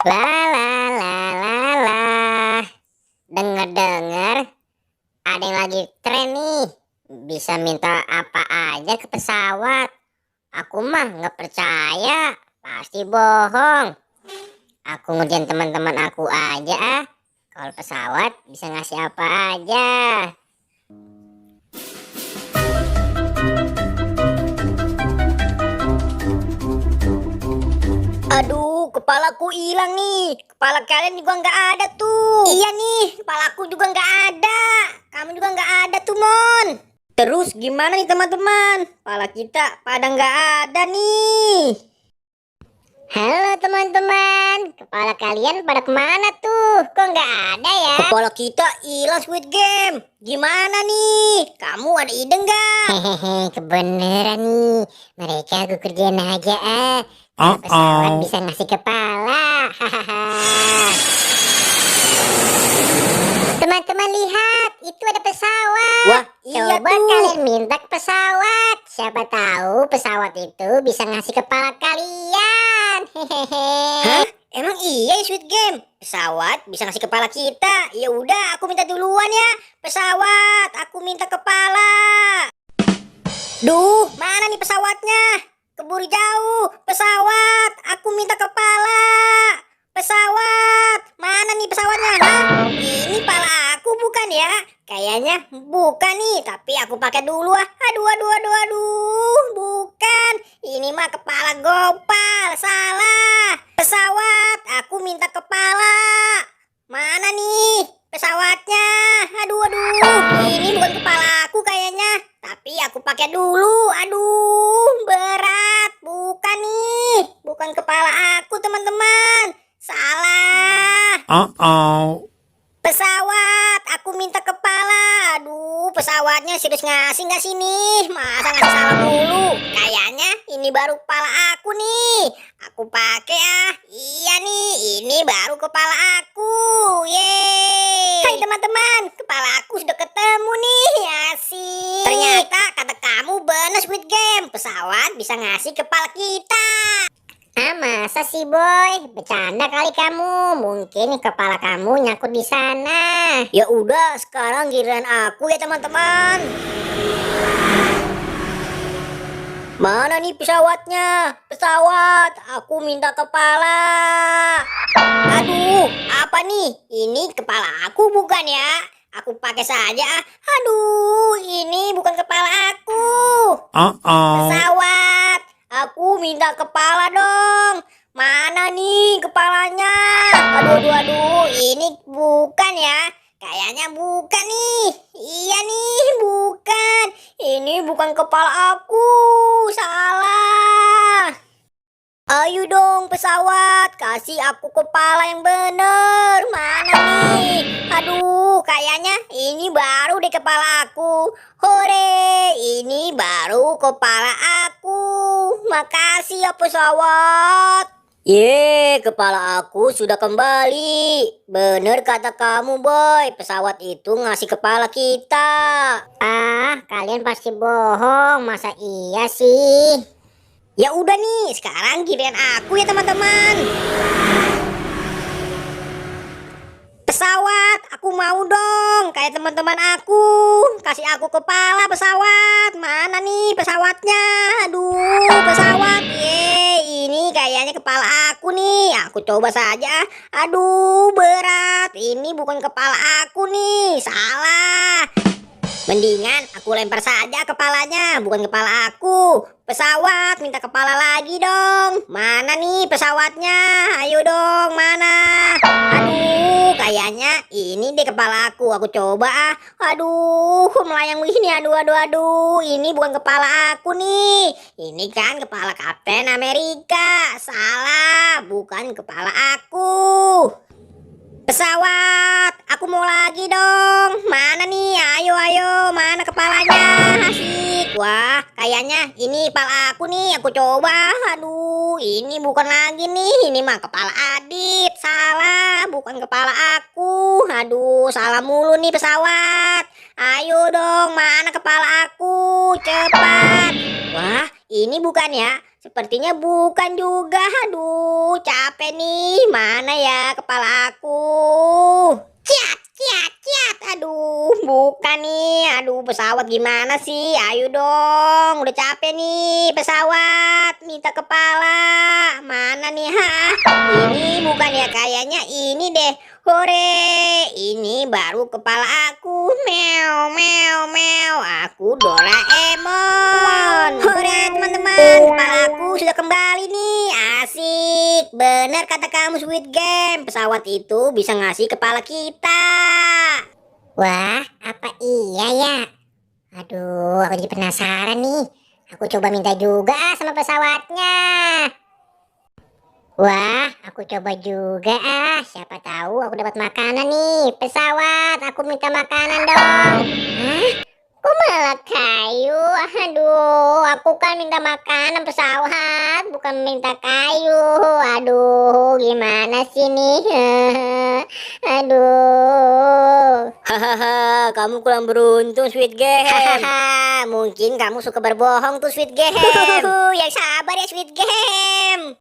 La la la la la. Dengar-dengar ada yang lagi tren nih. Bisa minta apa aja ke pesawat. Aku mah nggak percaya. Pasti bohong. Aku ngerjain teman-teman aku aja ah. Kalau pesawat bisa ngasih apa aja. Aduh, kepalaku hilang nih. Kepala kalian juga nggak ada tuh. Iya nih, kepalaku juga nggak ada. Kamu juga nggak ada tuh, Mon. Terus gimana nih teman-teman? Kepala kita pada nggak ada nih. Halo teman-teman. Kepala kalian pada kemana tuh? Kok nggak ada ya? Kepala kita hilang, Squid Game. Gimana nih? Kamu ada ide nggak? Hehehe, kebeneran nih. Mereka aku kerjain aja ah. Pesawat bisa ngasih kepala. Hahaha. Teman-teman lihat, itu ada pesawat. Wah, iya Coba tuh. kalian minta ke pesawat. Siapa tahu pesawat itu bisa ngasih kepala kalian. Hehehe. Hah? Emang iya ya, Squid Game? Pesawat bisa ngasih kepala kita? Ya udah, aku minta duluan ya. Pesawat, aku minta kepala. Duh, mana nih pesawatnya? Keburu jauh. Pesawat, aku minta kepala. Pesawat, mana nih pesawatnya? Hah? Ini pala aku bukan ya? Kayaknya bukan nih, tapi aku pakai dulu ah. Aduh, bukan. Ini mah kepala Gopal, salah. Pesawat, aku minta kepala. Mana nih pesawatnya? Aduh, ini bukan kepala aku kayaknya. Tapi aku pakai dulu. Aduh, berat. Bukan nih. Bukan kepala aku, teman-teman. Salah. Pesawat, aku minta kepala. Aduh, pesawatnya serius ngasih nggak sini? Masa ngasih salah mulu? Kayaknya ini baru kepala aku nih. Aku pakai ah. Iya nih, ini baru kepala aku. Yeay. Hai teman-teman, kepala aku sudah ketemu nih. Asik. Ternyata kata kamu benar, Squid Game. Pesawat bisa ngasih kepala kita. Ah, masa sih boy? Bercanda kali kamu. Mungkin kepala kamu nyangkut di sana. Ya udah, sekarang giliran aku ya teman-teman. Mana nih pesawatnya? Pesawat, aku minta kepala. Aduh, apa nih? Ini kepala aku bukan ya? Aku pakai saja. Aduh, ini bukan kepala aku. Pesawat, aku minta kepala dong. Mana nih kepalanya? Aduh, ini bukan ya? Kayaknya bukan nih. Iya nih, bukan. Ini bukan kepala aku. Salah. Ayo dong pesawat, kasih aku kepala yang bener. Mana nih? Aduh, kayaknya ini baru deh kepala aku. Hore, ini baru kepala aku. Makasih ya pesawat. Kepala aku sudah kembali. Bener kata kamu, boy. Pesawat itu ngasih kepala kita. Ah, kalian pasti bohong. Masa iya sih? Ya udah nih, sekarang giliran aku ya teman-teman. Pesawat, aku mau dong kayak teman-teman aku. Kasih aku kepala pesawat. Mana nih pesawatnya? Aduh, pesawat. Ini kayaknya kepala aku nih. Aku coba saja. Aduh, berat. Ini bukan kepala aku nih. Salah. Mendingan aku lempar saja kepalanya, bukan kepala aku. Pesawat, minta kepala lagi dong. Mana nih pesawatnya? Ayo dong, mana? Aduh, kayaknya ini deh kepala aku. Aku coba ah. Aduh, melayang begini. Aduh. Ini bukan kepala aku nih. Ini kan kepala Kapten Amerika. Salah, bukan kepala aku. Pesawat, aku mau lagi dong. Mana nih? Ayo, mana kepalanya? Asik. Wah, kayaknya ini kepala aku nih. Aku coba. Aduh, ini bukan lagi nih. Ini mah kepala Adit. Salah, bukan kepala aku. Aduh, salah mulu nih pesawat. Ayo dong, mana kepala aku? Cepat. Wah, ini bukan ya? Sepertinya bukan juga. Aduh, capek. capek nih. Mana ya kepala aku? Ciat, ciat, ciat. Aduh, bukan nih. Aduh, pesawat gimana sih? Ayo dong, udah capek nih pesawat. Minta kepala. Mana nih, ha? Ini bukan ya, kayaknya ini deh. Hore, ini baru kepala aku. Meow, meow, meow. Aku Doraemon. Hore, teman-teman, kepala aku sudah kembali nih. Asik. Benar kata kamu, Squid Game. Pesawat itu bisa ngasih kepala kita. Wah, apa iya ya? Aduh, aku jadi penasaran nih. Aku coba minta juga sama pesawatnya. Wah, aku coba juga Siapa tahu aku dapat makanan nih. Pesawat, aku minta makanan dong. Hah? Kok malah kayu? Aduh, aku kan minta makanan pesawat, bukan minta kayu. Aduh, gimana sih nih? Aduh. Hahaha, kamu kurang beruntung, Squid Game. Hahaha, mungkin kamu suka berbohong tuh, Squid Game. Yang sabar ya, Squid Game.